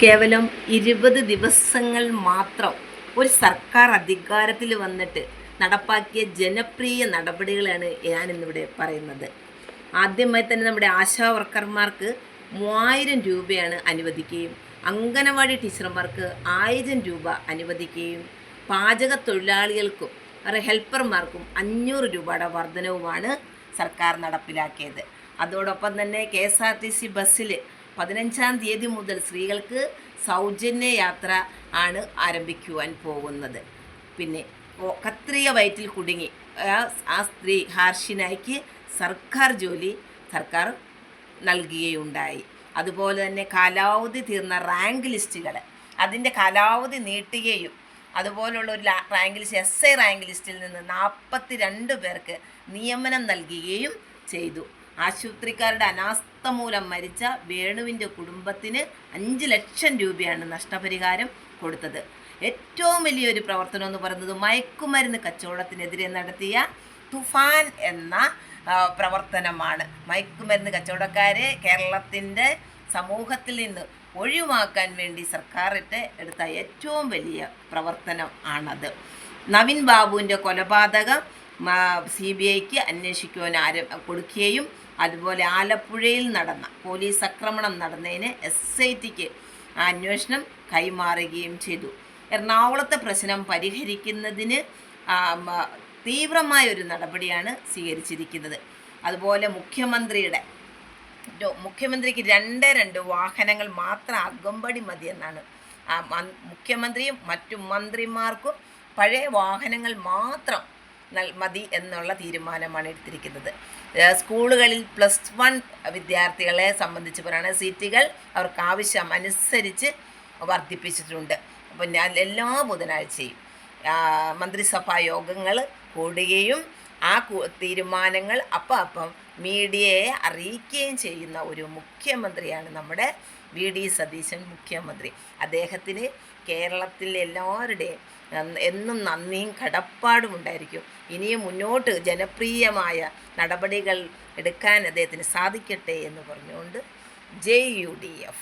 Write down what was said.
കേവലം 20 ദിവസങ്ങൾ മാത്രം ഒരു സർക്കാർ അധികാരത്തിൽ വന്നിട്ട് നടപ്പാക്കിയ ജനപ്രിയ നടപടികളാണ് ഞാനിന്നിവിടെ പറയുന്നത്. ആദ്യമായി തന്നെ നമ്മുടെ ആശാ വർക്കർമാർക്ക് 3000 രൂപയാണ് അനുവദിക്കുകയും അംഗനവാടി ടീച്ചർമാർക്ക് 1000 രൂപ അനുവദിക്കുകയും പാചക തൊഴിലാളികൾക്കും ഹെൽപ്പർമാർക്കും 500 രൂപയുടെ വർധനവുമാണ് സർക്കാർ നടപ്പിലാക്കിയത്. അതോടൊപ്പം തന്നെ KSRTC ബസ്സിൽ 15-ാം തീയതി മുതൽ സ്ത്രീകൾക്ക് സൗജന്യ യാത്ര ആണ് ആരംഭിക്കുവാൻ പോകുന്നത്. പിന്നെ കത്രിക വയറ്റിൽ കുടുങ്ങി ആ സ്ത്രീ ഹാർഷിനായിക്ക് സർക്കാർ ജോലി സർക്കാർ നൽകുകയുണ്ടായി. അതുപോലെ തന്നെ കാലാവധി തീർന്ന റാങ്ക് ലിസ്റ്റുകൾ അതിൻ്റെ കാലാവധി നീട്ടുകയും അതുപോലുള്ള ഒരു റാങ്ക് ലിസ്റ്റ് SI റാങ്ക് ലിസ്റ്റിൽ നിന്ന് 42 പേർക്ക് നിയമനം നൽകുകയും ചെയ്തു. ആശുപത്രിക്കാരുടെ അനാസ്ഥ മൂലം മരിച്ച വേണുവിൻ്റെ കുടുംബത്തിന് 5 ലക്ഷം രൂപയാണ് നഷ്ടപരിഹാരം കൊടുത്തത്. ഏറ്റവും വലിയൊരു പ്രവർത്തനം എന്ന് പറയുന്നത് മയക്കുമരുന്ന് കച്ചവടത്തിനെതിരെ നടത്തിയ തുഫാൻ എന്ന പ്രവർത്തനമാണ്. മയക്കുമരുന്ന് കച്ചവടക്കാരെ കേരളത്തിൻ്റെ സമൂഹത്തിൽ നിന്ന് ഒഴിവാക്കാൻ വേണ്ടി സർക്കാർ എടുത്ത ഏറ്റവും വലിയ പ്രവർത്തനം ആണത്. നവീൻ ബാബുവിൻ്റെ കൊലപാതകം CBIക്ക് അന്വേഷിക്കുവാൻ കൊടുക്കുകയും അതുപോലെ ആലപ്പുഴയിൽ നടന്ന പോലീസ് ആക്രമണം നടന്നതിന് SITക്ക് അന്വേഷണം കൈമാറുകയും ചെയ്തു. എറണാകുളത്തെ പ്രശ്നം പരിഹരിക്കുന്നതിന് തീവ്രമായൊരു നടപടിയാണ് സ്വീകരിച്ചിരിക്കുന്നത്. അതുപോലെ മുഖ്യമന്ത്രിക്ക് 2 വാഹനങ്ങൾ മാത്രം അകമ്പടി മതിയെന്നാണ്. മുഖ്യമന്ത്രിയും മറ്റു മന്ത്രിമാർക്കും പഴയ വാഹനങ്ങൾ മാത്രം മതി എന്നുള്ള തീരുമാനമാണ് എടുത്തിരിക്കുന്നത്. സ്കൂളുകളിൽ +1 വിദ്യാർത്ഥികളെ സംബന്ധിച്ച് പറയുന്ന സീറ്റുകൾ അവർക്ക് ആവശ്യം അനുസരിച്ച് വർദ്ധിപ്പിച്ചിട്ടുണ്ട്. അപ്പോൾ എല്ലാ ബുധനാഴ്ചയും മന്ത്രിസഭാ യോഗങ്ങൾ കൂടുകയും ആ തീരുമാനങ്ങൾ അപ്പം മീഡിയയെ അറിയിക്കുകയും ചെയ്യുന്ന ഒരു മുഖ്യമന്ത്രിയാണ് നമ്മുടെ VD സതീശൻ മുഖ്യമന്ത്രി. അദ്ദേഹത്തിന് കേരളത്തിലെ എല്ലാവരുടെയും എന്നും നന്ദിയും കടപ്പാടും ഉണ്ടായിരിക്കും. ഇനിയും മുന്നോട്ട് ജനപ്രിയമായ നടപടികൾ എടുക്കാൻ അദ്ദേഹത്തിന് സാധിക്കട്ടെ എന്ന് പറഞ്ഞുകൊണ്ട് ജയ് UDF.